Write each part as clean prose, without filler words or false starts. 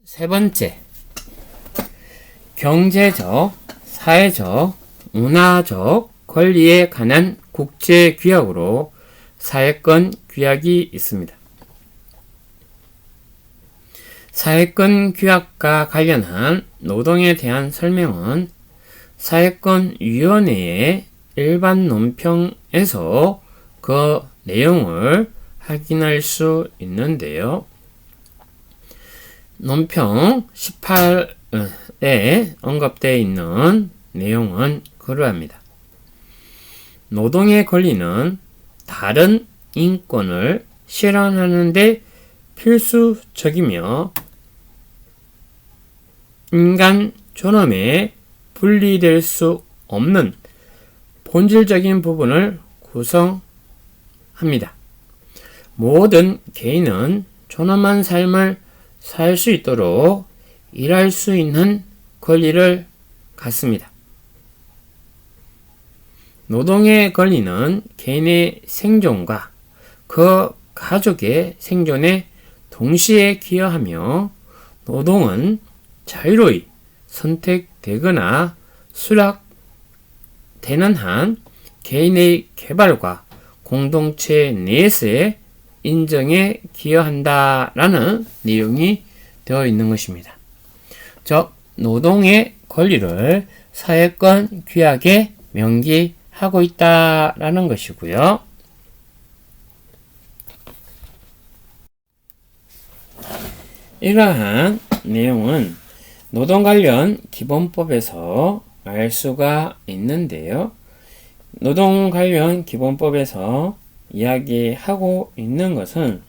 세 번째, 경제적, 사회적, 문화적 권리에 관한 국제 규약으로 사회권 규약이 있습니다. 사회권 규약과 관련한 노동에 대한 설명은 사회권위원회의 일반 논평에서 그 내용을 확인할 수 있는데요. 논평 18에 언급되어 있는 내용은 그러합니다. 노동의 권리는 다른 인권을 실현하는 데 필수적이며 인간 존엄에 분리될 수 없는 본질적인 부분을 구성합니다. 모든 개인은 존엄한 삶을 살 수 있도록 일할 수 있는 권리를 갖습니다. 노동의 권리는 개인의 생존과 그 가족의 생존에 동시에 기여하며 노동은 자유로이 선택되거나 수락되는 한 개인의 개발과 공동체 내에서의 인정에 기여한다라는 내용이 되어 있는 것입니다. 즉, 노동의 권리를 사회권 규약에 명기하고 있다라는 것이고요. 이러한 내용은 노동 관련 기본법에서 알 수가 있는데요. 노동 관련 기본법에서 이야기하고 있는 것은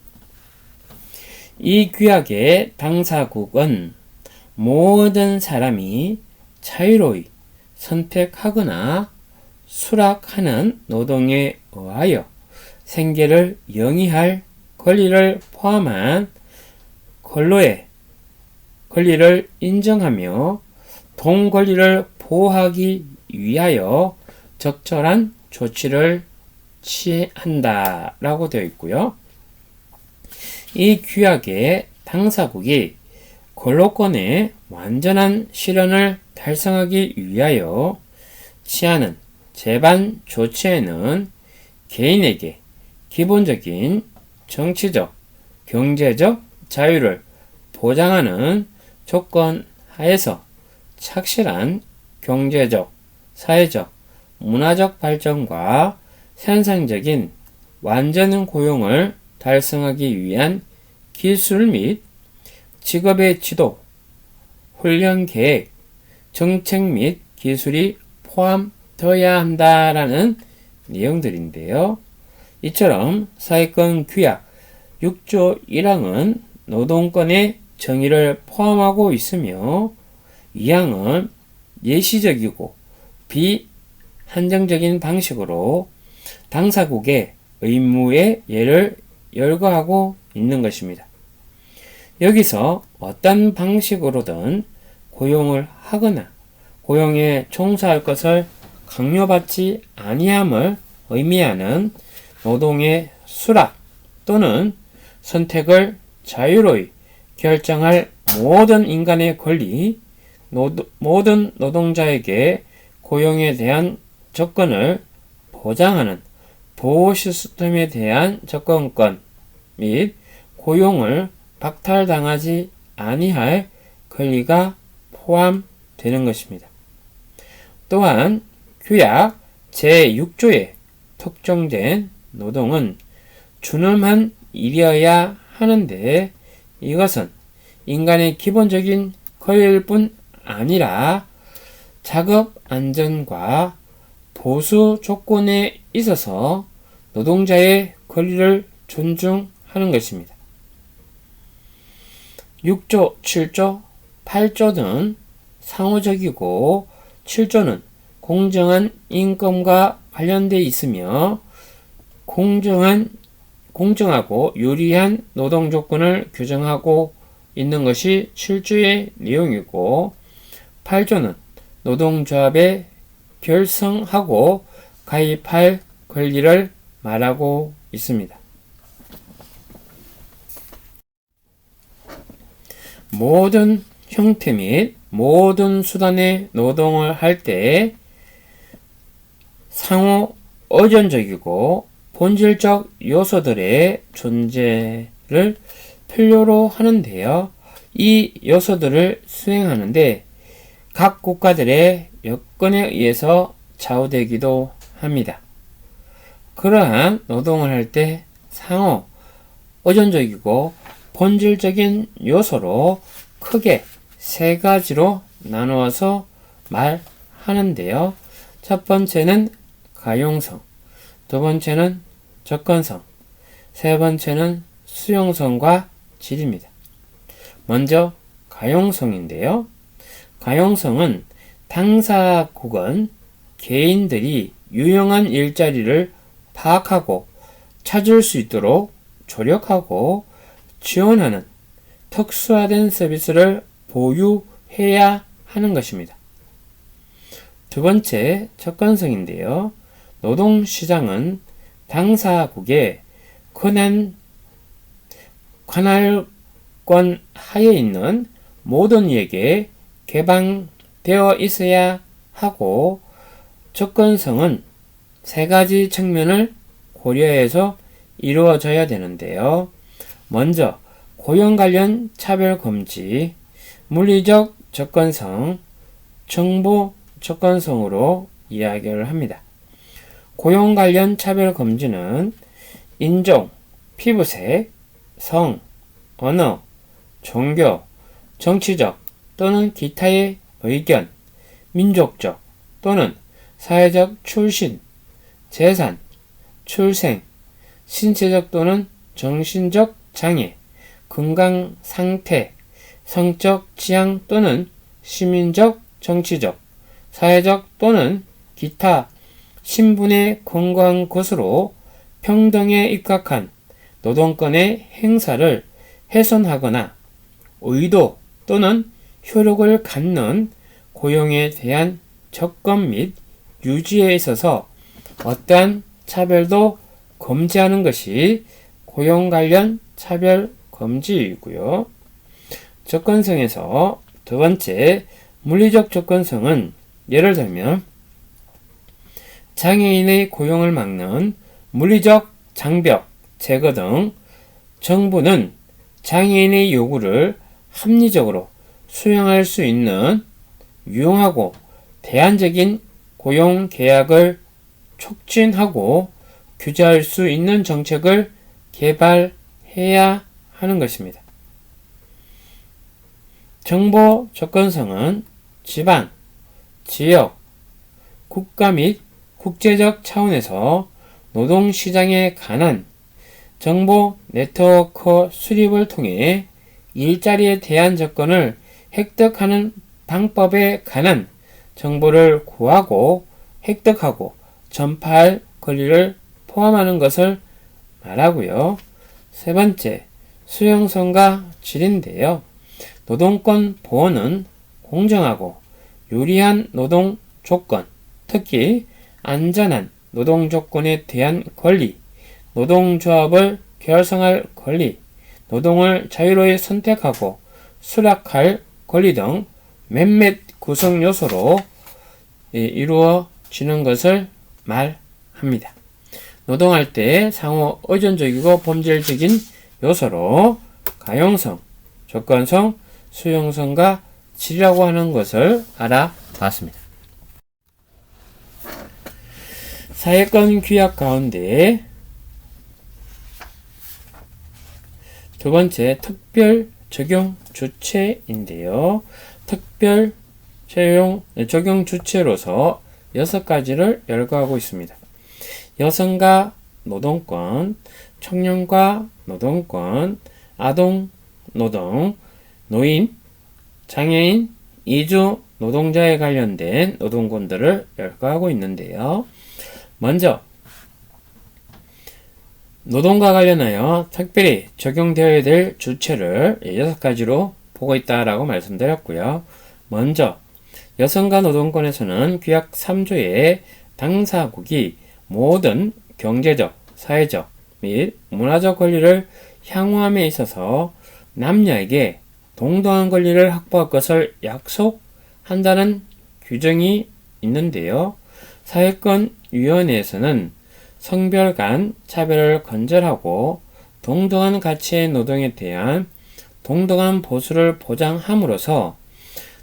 이 규약의 당사국은 모든 사람이 자유로이 선택하거나 수락하는 노동에 의하여 생계를 영위할 권리를 포함한 근로의 권리를 인정하며 동권리를 보호하기 위하여 적절한 조치를 취한다라고 되어 있고요. 이 규약의 당사국이 근로권의 완전한 실현을 달성하기 위하여 취하는 제반 조치에는 개인에게 기본적인 정치적, 경제적 자유를 보장하는 조건 하에서 착실한 경제적, 사회적, 문화적 발전과 현상적인 완전 고용을 달성하기 위한 기술 및 직업의 지도, 훈련 계획, 정책 및 기술이 포함되어야 한다라는 내용들인데요. 이처럼 사회권 규약 6조 1항은 노동권의 정의를 포함하고 있으며 2항은 예시적이고 비한정적인 방식으로 당사국의 의무의 예를 열거하고 있는 것입니다. 여기서 어떤 방식으로든 고용을 하거나 고용에 종사할 것을 강요받지 아니함을 의미하는 노동의 수락 또는 선택을 자유로이 결정할 모든 인간의 권리, 모든 노동자에게 고용에 대한 조건을 보장하는 보호 시스템에 대한 접근권 및 고용을 박탈당하지 아니할 권리가 포함되는 것입니다. 또한 규약 제6조에 특정된 노동은 준엄한 일이어야 하는데 이것은 인간의 기본적인 권리일 뿐 아니라 작업 안전과 보수 조건에 있어서 노동자의 권리를 존중하는 것입니다. 6조, 7조, 8조는 상호적이고 7조는 공정한 인권과 관련되어 있으며 공정하고 유리한 노동 조건을 규정하고 있는 것이 7조의 내용이고 8조는 노동조합에 결성하고 가입할 권리를 말하고 있습니다. 모든 형태 및 모든 수단의 노동을 할 때 상호 의존적이고 본질적 요소들의 존재를 필요로 하는데요. 이 요소들을 수행하는데 각 국가들의 여건에 의해서 좌우되기도 합니다. 그러한 노동을 할 때 상호 의존적이고 본질적인 요소로 크게 세 가지로 나누어서 말하는데요. 첫 번째는 가용성, 두 번째는 접근성, 세 번째는 수용성과 질입니다. 먼저 가용성인데요. 가용성은 당사국은 개인들이 유용한 일자리를 파악하고 찾을 수 있도록 조력하고 지원하는 특수화된 서비스를 보유해야 하는 것입니다. 두 번째, 접근성인데요. 노동시장은 당사국의 관할권 하에 있는 모든 이에게 개방되어 있어야 하고, 접근성은 세 가지 측면을 고려해서 이루어져야 되는데요. 먼저 고용 관련 차별 금지, 물리적 접근성, 정보 접근성으로 이야기를 합니다. 고용 관련 차별 금지는 인종, 피부색, 성, 언어, 종교, 정치적 또는 기타의 의견, 민족적 또는 사회적 출신, 재산, 출생, 신체적 또는 정신적 장애, 건강 상태, 성적 취향 또는 시민적, 정치적, 사회적 또는 기타 신분에 근거한 것으로 평등에 입각한 노동권의 행사를 훼손하거나 의도 또는 효력을 갖는 고용에 대한 접근 및 유지에 있어서 어떠한 차별도 금지하는 것이 고용 관련 차별 금지이고요. 접근성에서 두 번째, 물리적 접근성은 예를 들면 장애인의 고용을 막는 물리적 장벽 제거 등 정부는 장애인의 요구를 합리적으로 수용할 수 있는 유용하고 대안적인 고용 계약을 촉진하고 규제할 수 있는 정책을 개발해야 하는 것입니다. 정보 접근성은 지방, 지역, 국가 및 국제적 차원에서 노동시장에 관한 정보 네트워크 수립을 통해 일자리에 대한 접근을 획득하는 방법에 관한 정보를 구하고 획득하고 전파할 권리를 포함하는 것을 말하고요. 세 번째, 수용성과 질인데요. 노동권 보호는 공정하고 유리한 노동 조건, 특히 안전한 노동 조건에 대한 권리, 노동조합을 결성할 권리, 노동을 자유로이 선택하고 수락할 권리 등 몇몇 구성 요소로 이루어지는 것을 말합니다. 노동할 때 상호 의존적이고 본질적인 요소로 가용성, 접근성, 수용성과 질이라고 하는 것을 알아봤습니다. 사회권 규약 가운데 두 번째, 특별 적용 주체인데요. 특별 적용 주체로서 6가지를 열거하고 있습니다. 여성과 노동권, 청년과 노동권, 아동 노동, 노인, 장애인, 이주 노동자에 관련된 노동권들을 열거하고 있는데요. 먼저 노동과 관련하여 특별히 적용되어야 될 주체를 6가지로 보고 있다라고 말씀드렸고요. 먼저 여성과 노동권에서는 규약 3조의 당사국이 모든 경제적, 사회적 및 문화적 권리를 향후함에 있어서 남녀에게 동등한 권리를 확보할 것을 약속한다는 규정이 있는데요. 사회권위원회에서는 성별 간 차별을 건절하고 동등한 가치의 노동에 대한 동등한 보수를 보장함으로써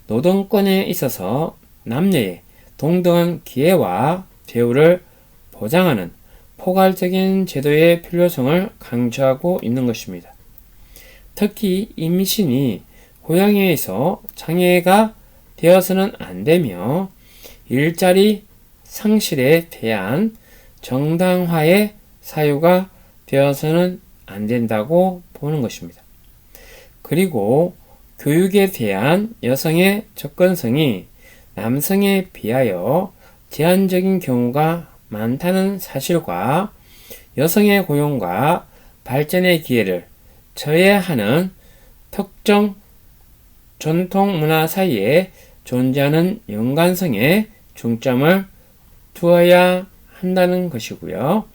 노동권에 있어서 남녀의 동등한 기회와 대우를 보장하는 포괄적인 제도의 필요성을 강조하고 있는 것입니다. 특히 임신이 고령에 의해서 장애가 되어서는 안 되며 일자리 상실에 대한 정당화의 사유가 되어서는 안 된다고 보는 것입니다. 그리고 교육에 대한 여성의 접근성이 남성에 비하여 제한적인 경우가 많다는 사실과 여성의 고용과 발전의 기회를 저해하는 특정 전통 문화 사이에 존재하는 연관성에 중점을 두어야 한다는 것이고요.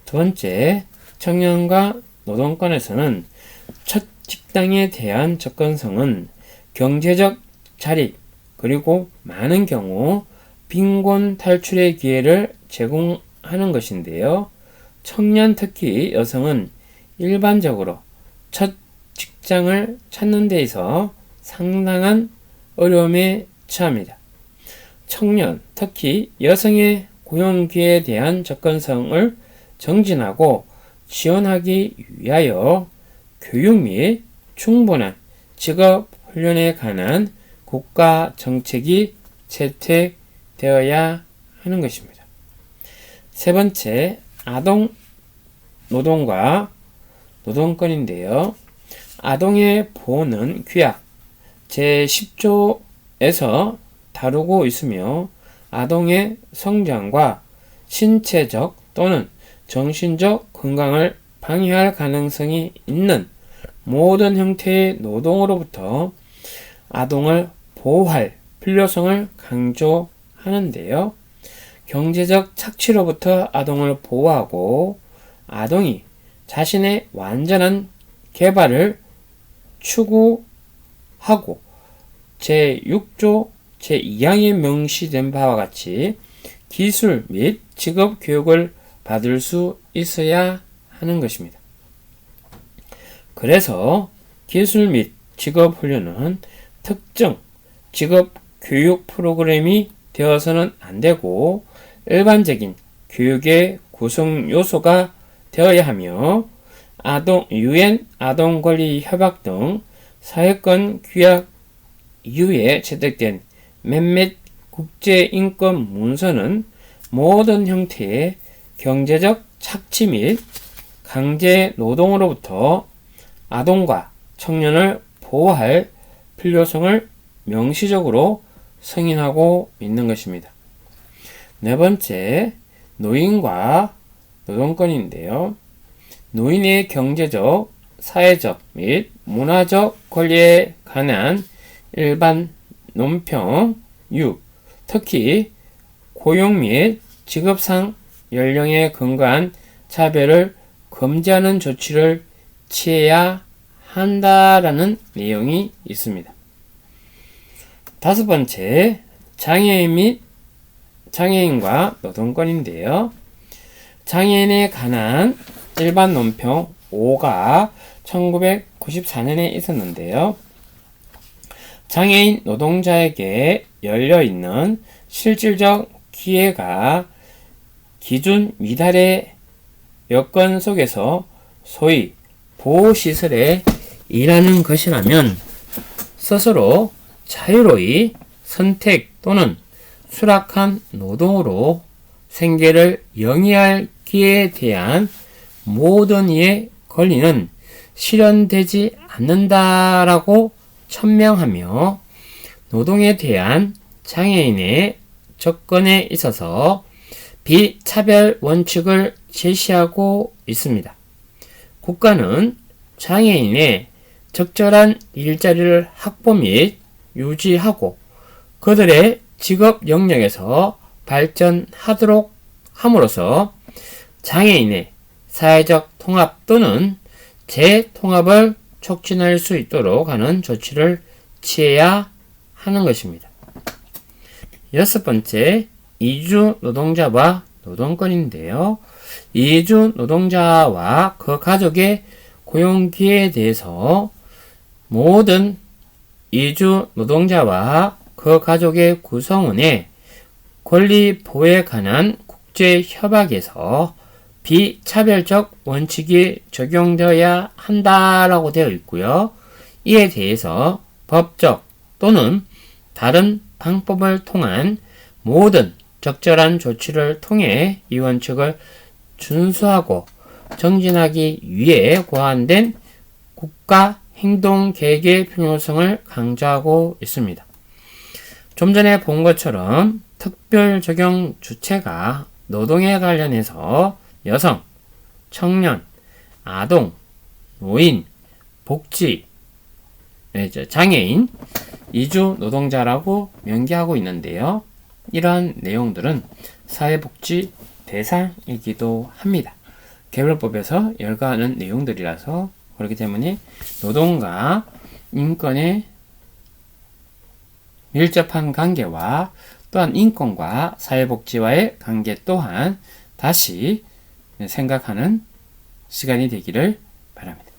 두 번째, 청년과 노동권에서는 첫 직장에 대한 접근성은 경제적 자립 그리고 많은 경우 빈곤 탈출의 기회를 제공하는 것인데요. 청년 특히 여성은 일반적으로 첫 직장을 찾는 데 있어 상당한 어려움에 처합니다. 청년, 특히 여성의 고용 기회에 대한 접근성을 정진하고 지원하기 위하여 교육 및 충분한 직업 훈련에 관한 국가 정책이 채택되어야 하는 것입니다. 세 번째, 아동 노동과 노동권인데요. 아동의 보호는 규약 제10조에서 다루고 있으며 아동의 성장과 신체적 또는 정신적 건강을 방해할 가능성이 있는 모든 형태의 노동으로부터 아동을 보호할 필요성을 강조하는데요. 경제적 착취로부터 아동을 보호하고 아동이 자신의 완전한 개발을 추구하고 제6조 제2항에 명시된 바와 같이 기술 및 직업 교육을 받을 수 있어야 하는 것입니다. 그래서 기술 및 직업 훈련은 특정 직업 교육 프로그램이 되어서는 안 되고 일반적인 교육의 구성 요소가 되어야 하며 유엔 아동 권리 협약 등 사회권 규약 이후에 채택된 몇몇 국제인권 문서는 모든 형태의 경제적 착취 및 강제 노동으로부터 아동과 청년을 보호할 필요성을 명시적으로 승인하고 있는 것입니다. 네 번째, 노인과 노동권인데요. 노인의 경제적, 사회적 및 문화적 권리에 관한 일반 논평 6, 특히 고용 및 직업상 연령에 근거한 차별을 금지하는 조치를 취해야 한다라는 내용이 있습니다. 다섯 번째, 장애인 및 장애인과 노동권인데요. 장애인에 관한 일반 논평 5가 1994년에 있었는데요. 장애인 노동자에게 열려있는 실질적 기회가 기준 미달의 여건 속에서 소위 보호시설에 일하는 것이라면 스스로 자유로이 선택 또는 수락한 노동으로 생계를 영위할 기회에 대한 모든 이의 권리는 실현되지 않는다라고 천명하며 노동에 대한 장애인의 접근에 있어서 비차별 원칙을 제시하고 있습니다. 국가는 장애인의 적절한 일자리를 확보 및 유지하고 그들의 직업 영역에서 발전하도록 함으로써 장애인의 사회적 통합 또는 재통합을 촉진할 수 있도록 하는 조치를 취해야 하는 것입니다. 여섯 번째, 이주 노동자와 노동권인데요. 이주 노동자와 그 가족의 고용기회에 대해서 모든 이주 노동자와 그 가족의 구성원의 권리 보호에 관한 국제협약에서 비차별적 원칙이 적용되어야 한다라고 되어 있고요. 이에 대해서 법적 또는 다른 방법을 통한 모든 적절한 조치를 통해 이 원칙을 준수하고 정진하기 위해 고안된 국가 행동계획의 필요성을 강조하고 있습니다. 좀 전에 본 것처럼 특별 적용 주체가 노동에 관련해서 여성, 청년, 아동, 노인, 복지, 장애인, 이주 노동자라고 명기하고 있는데요. 이러한 내용들은 사회복지 대상이기도 합니다. 개별법에서 열거하는 내용들이라서 그렇기 때문에 노동과 인권의 밀접한 관계와 또한 인권과 사회복지와의 관계 또한 다시 생각하는 시간이 되기를 바랍니다.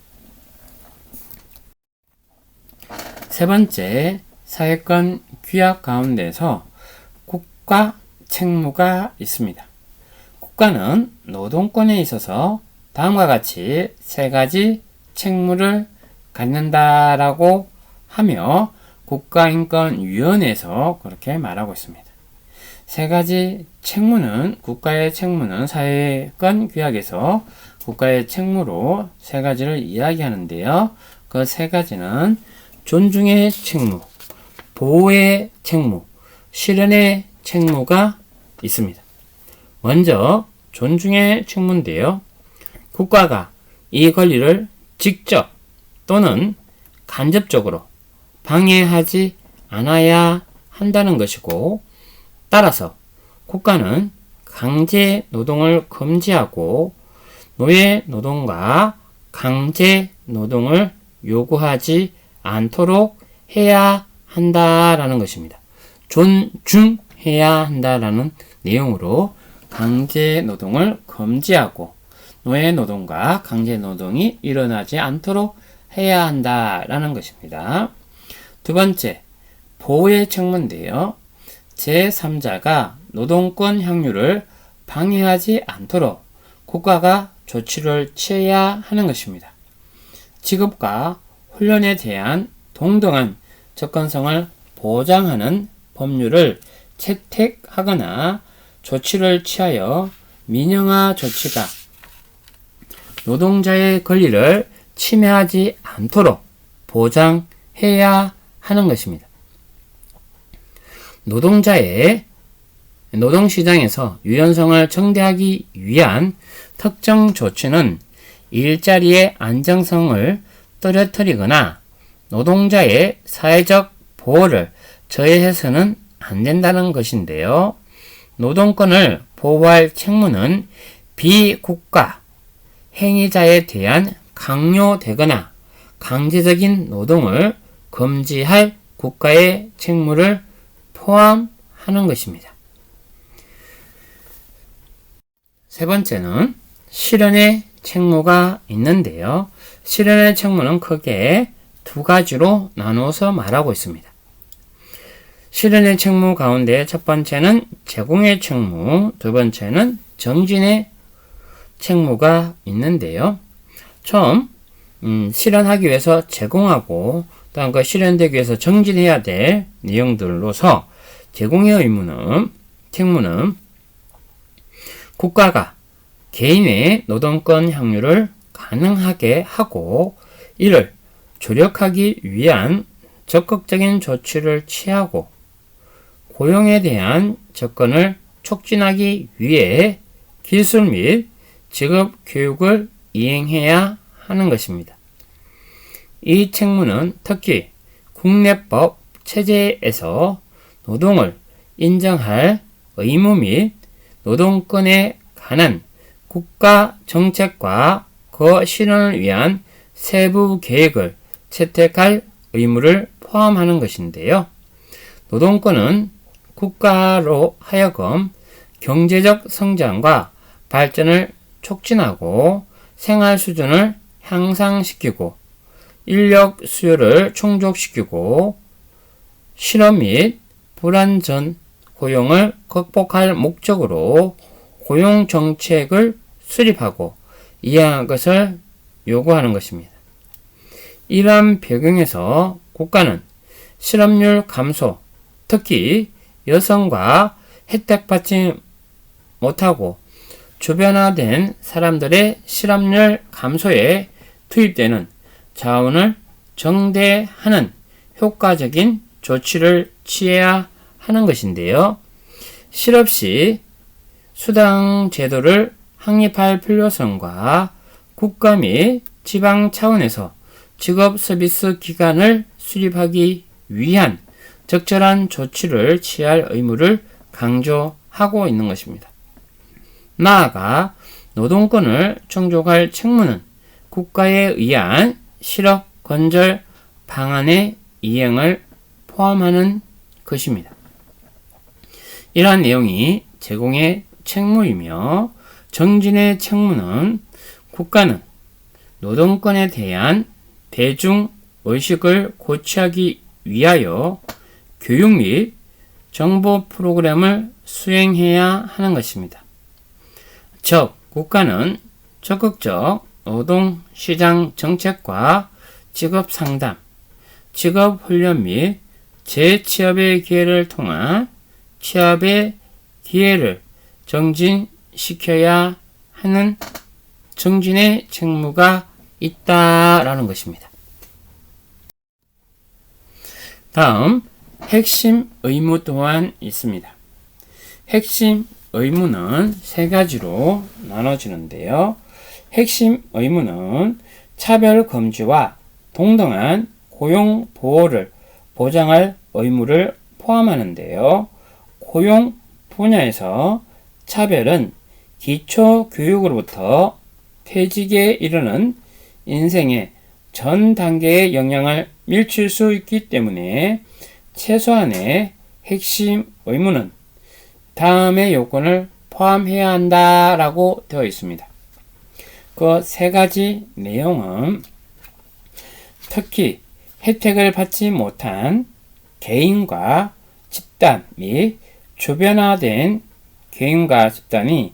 세 번째, 사회권 규약 가운데서 국가 책무가 있습니다. 국가는 노동권에 있어서 다음과 같이 세 가지 책무를 갖는다라고 하며 국가인권위원회에서 그렇게 말하고 있습니다. 세 가지 책무는, 국가의 책무는 사회권 규약에서 국가의 책무로 세 가지를 이야기하는데요. 그 세 가지는 존중의 책무, 보호의 책무, 실현의 책무가 있습니다. 먼저 존중의 책무인데요. 국가가 이 권리를 직접 또는 간접적으로 방해하지 않아야 한다는 것이고, 따라서 국가는 강제 노동을 금지하고 노예 노동과 강제 노동을 요구하지 않도록 해야 한다라는 것입니다. 존중해야 한다라는 내용으로 강제 노동을 금지하고 노예 노동과 강제 노동이 일어나지 않도록 해야 한다라는 것입니다. 두 번째, 보호의 책무인데요. 제3자가 노동권 향유를 방해하지 않도록 국가가 조치를 취해야 하는 것입니다. 직업과 훈련에 대한 동등한 접근성을 보장하는 법률을 채택하거나 조치를 취하여 민영화 조치가 노동자의 권리를 침해하지 않도록 보장해야 하는 것입니다. 노동자의 노동시장에서 유연성을 증대하기 위한 특정 조치는 일자리의 안정성을 떨어뜨리거나 노동자의 사회적 보호를 저해해서는 안 된다는 것인데요. 노동권을 보호할 책무는 비국가 행위자에 대한 강요되거나 강제적인 노동을 금지할 국가의 책무를 포함하는 것입니다. 세 번째는 실현의 책무가 있는데요. 실현의 책무는 크게 두 가지로 나누어서 말하고 있습니다. 실현의 책무 가운데 첫 번째는 제공의 책무, 두 번째는 정진의 책무가 있는데요. 처음 실현하기 위해서 제공하고 또한 그 실현되기 위해서 정진해야 될 내용들로서 제공의 책무는 국가가 개인의 노동권 향유를 가능하게 하고 이를 조력하기 위한 적극적인 조치를 취하고 고용에 대한 접근을 촉진하기 위해 기술 및 직업 교육을 이행해야 하는 것입니다. 이 책무는 특히 국내법 체제에서 노동을 인정할 의무 및 노동권에 관한 국가 정책과 그 실현을 위한 세부 계획을 채택할 의무를 포함하는 것인데요. 노동권은 국가로 하여금 경제적 성장과 발전을 촉진하고 생활 수준을 향상시키고 인력 수요를 충족시키고 실업 및 불안전 고용을 극복할 목적으로 고용 정책을 수립하고 이행할 것을 요구하는 것입니다. 이러한 배경에서 국가는 실업률 감소, 특히 여성과 혜택받지 못하고 주변화된 사람들의 실업률 감소에 투입되는 자원을 정대하는 효과적인 조치를 취해야 하는 것인데요. 실업 시 수당 제도를 확립할 필요성과 국가 및 지방 차원에서 직업 서비스 기관을 수립하기 위한 적절한 조치를 취할 의무를 강조하고 있는 것입니다. 나아가 노동권을 충족할 책무는 국가에 의한 실업 건절 방안의 이행을 포함하는 것입니다. 이러한 내용이 제공의 책무이며 정진의 책무는 국가는 노동권에 대한 대중 의식을 고취하기 위하여 교육 및 정보 프로그램을 수행해야 하는 것입니다. 즉, 국가는 적극적 노동시장 정책과 직업 상담, 직업 훈련 및 재취업의 기회를 통한 취업의 기회를 정진시켜야 하는 정진의 책무가 있다라는 것입니다. 다음, 핵심 의무 또한 있습니다. 핵심 의무는 세 가지로 나눠지는데요. 핵심 의무는 차별 금지와 동등한 고용 보호를 보장할 의무를 포함하는데요. 고용 분야에서 차별은 기초 교육으로부터 퇴직에 이르는 인생의 전 단계에 영향을 미칠 수 있기 때문에 최소한의 핵심 의무는 다음의 요건을 포함해야 한다라고 되어 있습니다. 그 세 가지 내용은 특히 혜택을 받지 못한 개인과 집단 및 주변화된 개인과 집단이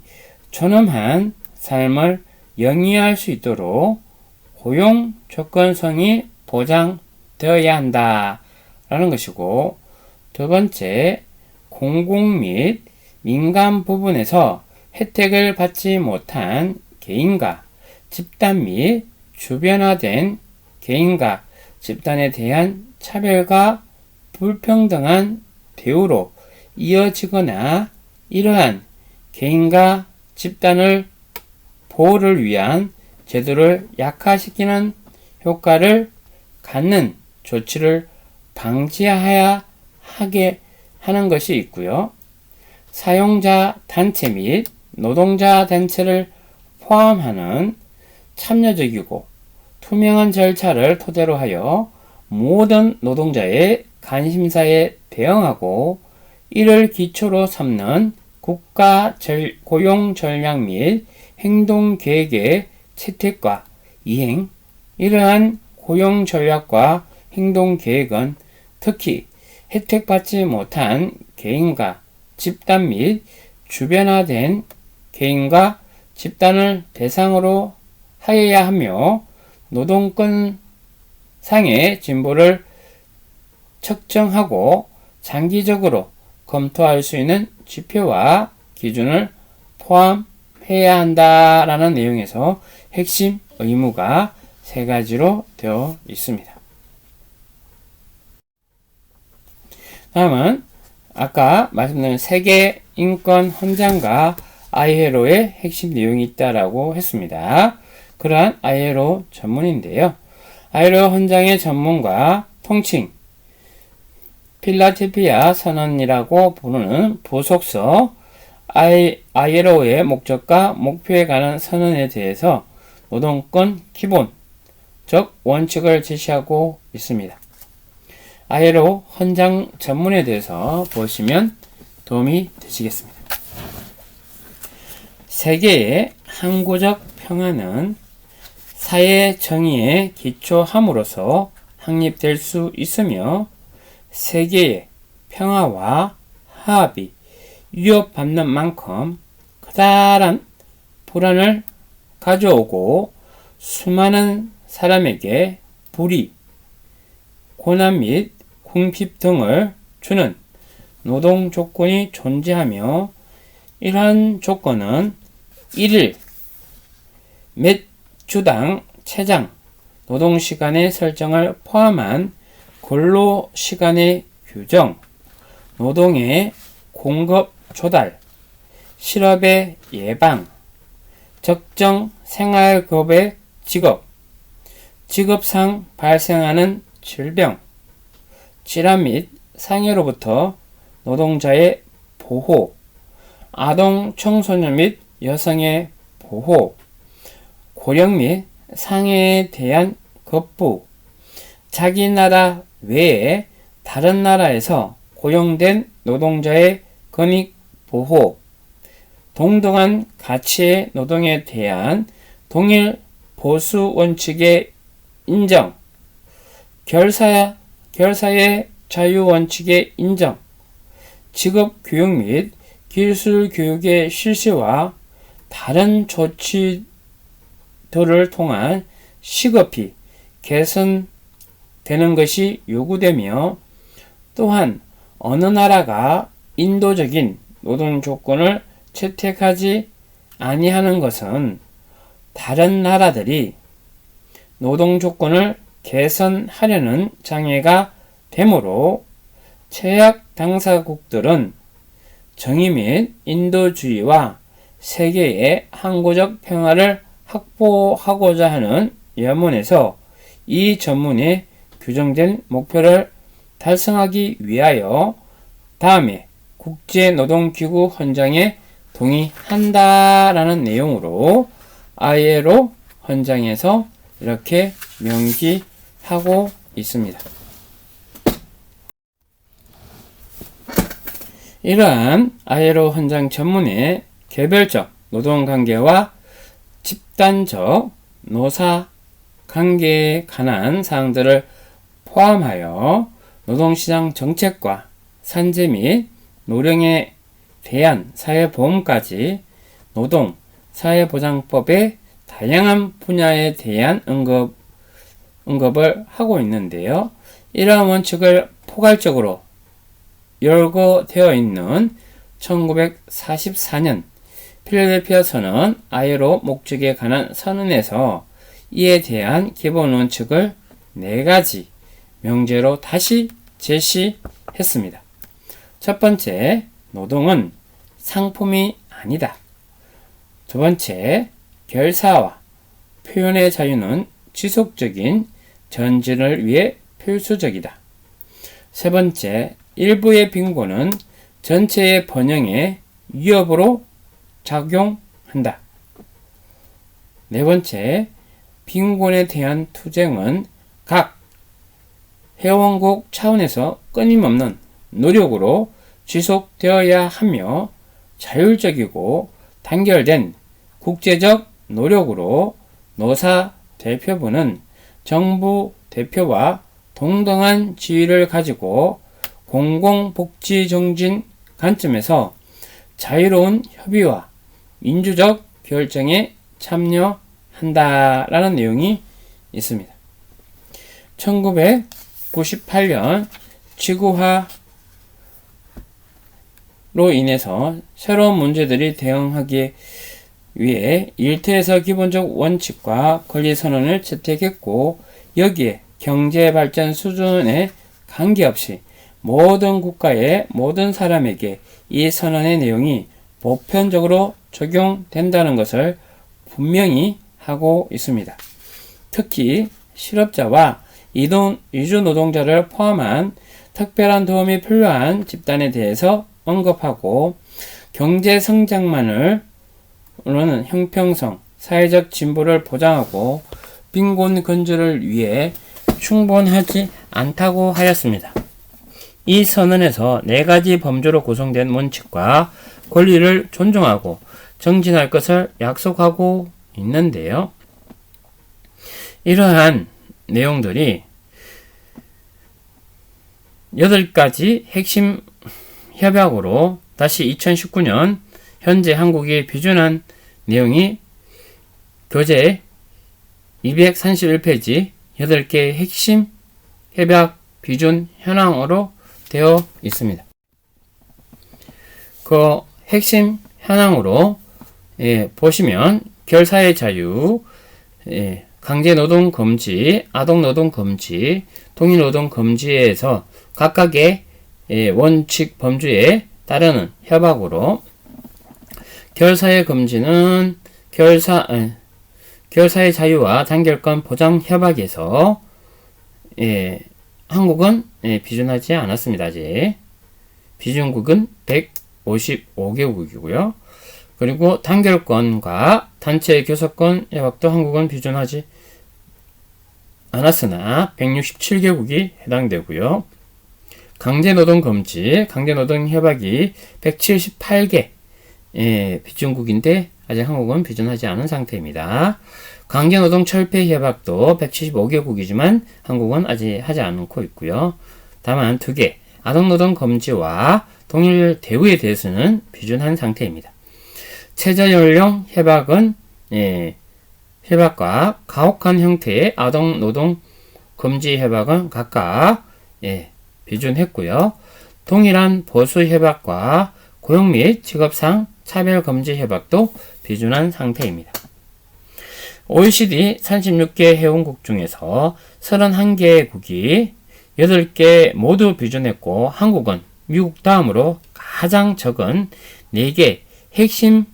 존엄한 삶을 영위할 수 있도록 고용 조건성이 보장되어야 한다라는 것이고, 두 번째, 공공 및 민간 부분에서 혜택을 받지 못한 개인과 집단 및 주변화된 개인과 집단에 대한 차별과 불평등한 대우로 이어지거나 이러한 개인과 집단을 보호를 위한 제도를 약화시키는 효과를 갖는 조치를 방지해야 하게 하는 것이 있고요. 사용자 단체 및 노동자 단체를 포함하는 참여적이고 투명한 절차를 토대로 하여 모든 노동자의 관심사에 대응하고 이를 기초로 삼는 국가 고용 전략 및 행동 계획의 채택과 이행, 이러한 고용 전략과 행동 계획은 특히 혜택받지 못한 개인과 집단 및 주변화된 개인과 집단을 대상으로 하여야 하며 노동권 상의 진보를 측정하고 장기적으로 검토할 수 있는 지표와 기준을 포함해야 한다라는 내용에서 핵심 의무가 세 가지로 되어 있습니다. 다음은 아까 말씀드린 세계 인권 헌장과 ILO의 핵심 내용이 있다라고 했습니다. 그러한 ILO 전문인데요. ILO 헌장의 전문과 통칭 필라델피아 선언이라고 부르는 부속서 ILO의 목적과 목표에 관한 선언에 대해서 노동권 기본 기본적 원칙을 제시하고 있습니다. 아예로 헌장 전문에 대해서 보시면 도움이 되시겠습니다. 세계의 항구적 평화는 사회 정의에 기초함으로써 확립될 수 있으며 세계의 평화와 화합이 위협받는 만큼 커다란 불안을 가져오고 수많은 사람에게 불의, 고난 및 궁핍 등을 주는 노동 조건이 존재하며 이러한 조건은 1일 몇 주당 최장 노동시간의 설정을 포함한 근로시간의 규정, 노동의 공급 조달, 실업의 예방, 적정 생활급의 직업상 발생하는 질병, 질환 및 상해로부터 노동자의 보호, 아동 청소년 및 여성의 보호, 고령 및 상해에 대한 겁부, 자기 나라 외에 다른 나라에서 고용된 노동자의 권익 보호, 동등한 가치의 노동에 대한 동일 보수 원칙의 인정, 결사의 자유 원칙의 인정, 직업 교육 및 기술 교육의 실시와 다른 조치들을 통한 시급히 개선되는 것이 요구되며 또한 어느 나라가 인도적인 노동 조건을 채택하지 아니하는 것은 다른 나라들이 노동 조건을 개선하려는 장애가 되므로 최악 당사국들은 정의 및 인도주의와 세계의 항구적 평화를 확보하고자 하는 염원에서 이 전문에 규정된 목표를 달성하기 위하여 다음에 국제노동기구 헌장에 동의한다라는 내용으로 ILO 헌장에서 이렇게 명기하고 있습니다. 이러한 ILO 헌장 전문의 개별적 노동관계와 집단적 노사관계에 관한 사항들을 포함하여 노동시장 정책과 산재 및 노령에 대한 사회보험까지 노동, 사회보장법의 다양한 분야에 대한 언급을 하고 있는데요. 이러한 원칙을 포괄적으로 열거되어 있는 1944년 필라델피아 선언 ILO 목적에 관한 선언에서 이에 대한 기본 원칙을 4가지 명제로 다시 제시했습니다. 첫 번째, 노동은 상품이 아니다. 두 번째, 결사와 표현의 자유는 지속적인 전진을 위해 필수적이다. 세 번째, 일부의 빈곤은 전체의 번영에 위협으로 작용한다. 네 번째, 빈곤에 대한 투쟁은 각 회원국 차원에서 끊임없는 노력으로 지속되어야 하며 자율적이고 단결된 국제적 노력으로 노사 대표부는 정부 대표와 동등한 지위를 가지고 공공복지 정진 관점에서 자유로운 협의와 민주적 결정에 참여한다라는 내용이 있습니다. 1998년 지구화로 인해서 새로운 문제들이 대응하기 위해 일태에서 기본적 원칙과 권리선언을 채택했고 여기에 경제발전 수준에 관계없이 모든 국가의 모든 사람에게 이 선언의 내용이 보편적으로 적용된다는 것을 분명히 하고 있습니다. 특히 실업자와 이주 노동자를 포함한 특별한 도움이 필요한 집단에 대해서 언급하고 경제 성장만으로는 형평성, 사회적 진보를 보장하고 빈곤 근절을 위해 충분하지 않다고 하였습니다. 이 선언에서 4가지 범주로 구성된 원칙과 권리를 존중하고 정진할 것을 약속하고 있는데요. 이러한 내용들이 8가지 핵심 협약으로 다시 2019년 현재 한국이 비준한 내용이 교재 231페이지 8개의 핵심 협약 비준 현황으로 되어 있습니다. 그 핵심 현황으로 보시면 결사의 자유, 강제노동 금지, 아동노동 금지, 동일노동 금지에서 각각의 원칙 범주에 따르는 협약으로 결사의 금지는 결사의 자유와 단결권 보장 협약에서 한국은 비준하지 않았습니다. 아직 비준국은 155개국이고요. 그리고 단결권과 단체 교섭권 협약도 한국은 비준하지 않았으나 167개국이 해당되고요. 강제노동 금지, 강제노동 협약이 178개 비준국인데 아직 한국은 비준하지 않은 상태입니다. 강제노동 철폐 협약도 175개국이지만 한국은 아직 하지 않고 있고요. 다만 2개, 아동노동 금지와 동일 대우에 대해서는 비준한 상태입니다. 최저연령 협약은 협약과 가혹한 형태의 아동노동 금지 협약은 각각 비준했고요. 동일한 보수 협약과 고용 및 직업상 차별 금지 협약도 비준한 상태입니다. OECD 36개 회원국 중에서 31개국이 8개 모두 비준했고 한국은 미국 다음으로 가장 적은 4개 핵심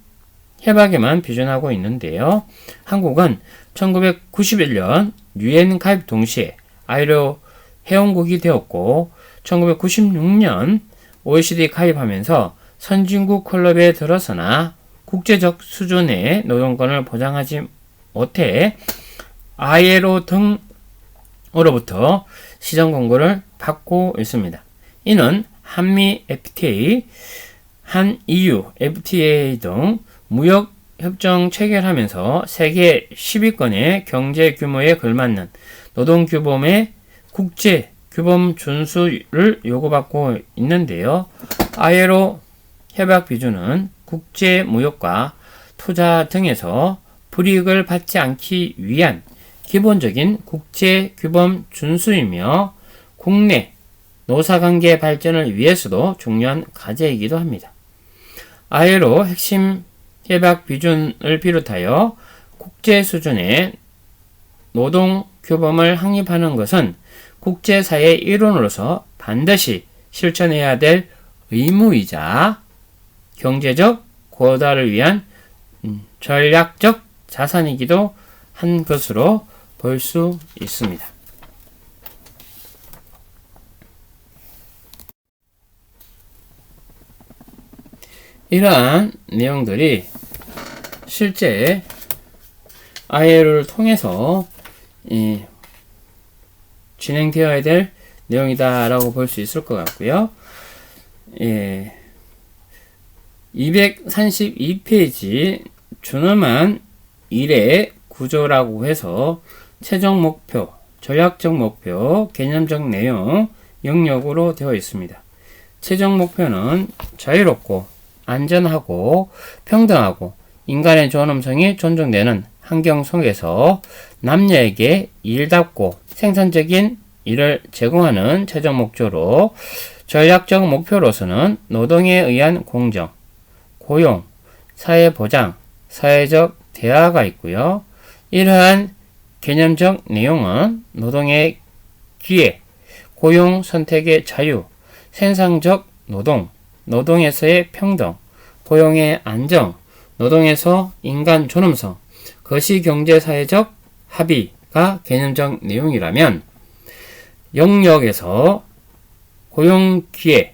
협약에만 비준하고 있는데요. 한국은 1991년 UN 가입 동시에 ILO 회원국이 되었고 1996년 OECD 가입하면서 선진국 클럽에 들어서나 국제적 수준의 노동권을 보장하지 못해 ILO 등으로부터 시정 권고를 받고 있습니다. 이는 한미 FTA, 한 EU FTA 등 무역 협정 체결하면서 세계 10위권의 경제 규모에 걸맞는 노동 규범의 국제 규범 준수를 요구받고 있는데요. ILO 협약 비준은 국제 무역과 투자 등에서 불이익을 받지 않기 위한 기본적인 국제 규범 준수이며 국내 노사관계 발전을 위해서도 중요한 과제이기도 합니다. ILO 핵심 협약 비준을 비롯하여 국제 수준의 노동 규범을 확립하는 것은 국제사회의 일원으로서 반드시 실천해야 될 의무이자 경제적 고도화를 위한 전략적 자산이기도 한 것으로 볼 수 있습니다. 이러한 내용들이 실제 ILO를 통해서 진행되어야 될 내용이다라고 볼 수 있을 것 같고요. 232페이지 준엄한 일의 구조라고 해서 최종 목표, 전략적 목표, 개념적 내용, 영역으로 되어 있습니다. 최종 목표는 자유롭고 안전하고 평등하고 인간의 존엄성이 존중되는 환경 속에서 남녀에게 일답고 생산적인 일을 제공하는 최종 목표로 전략적 목표로서는 노동에 의한 공정, 고용, 사회보장, 사회적 대화가 있고요. 이러한 개념적 내용은 노동의 기회, 고용 선택의 자유, 생산적 노동, 노동에서의 평등, 고용의 안정, 노동에서 인간 존엄성, 거시경제사회적 합의가 개념적 내용이라면 영역에서 고용 기회,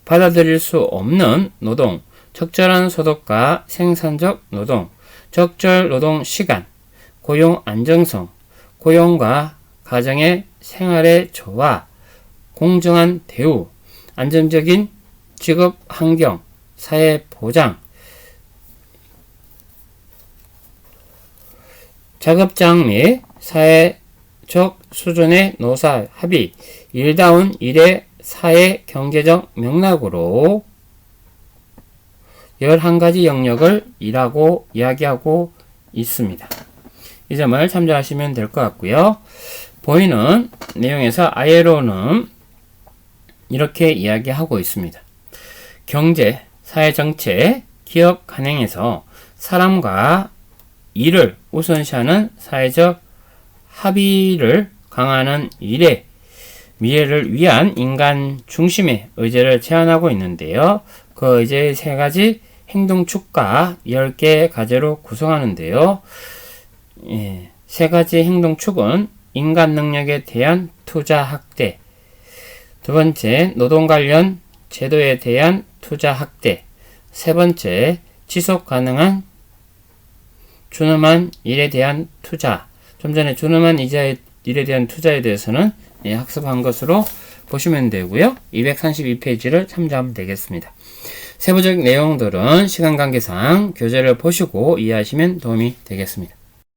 받아들일 수 없는 노동, 적절한 소득과 생산적 노동, 적절 노동 시간, 고용 안정성, 고용과 가정의 생활의 조화, 공정한 대우, 안정적인 직업 환경, 사회 보장, 작업장 및 사회적 수준의 노사 합의, 일다운 일의 사회 경제적 맥락으로 11가지 영역을 이라고 이야기하고 있습니다. 이 점을 참조하시면 될 것 같고요. 보이는 내용에서 ILO는 이렇게 이야기하고 있습니다. 경제, 사회정책, 기업 간행에서 사람과 일을 우선시하는 사회적 합의를 강화하는 일의 미래를 위한 인간 중심의 의제를 제안하고 있는데요. 그 의제의 3가지 행동축과 10개의 과제로 구성하는데요. 3가지 행동축은 인간 능력에 대한 투자 확대, 두 번째 노동 관련 제도에 대한 투자 확대, 세 번째 지속 가능한 준엄한 일에 대한 투자. 좀 전에 준엄한 일에 대한 투자에 대해서는 학습한 것으로 보시면 되고요. 232페이지를 참조하면 되겠습니다. 세부적 내용들은 시간 관계상 교재를 보시고 이해하시면 도움이 되겠습니다.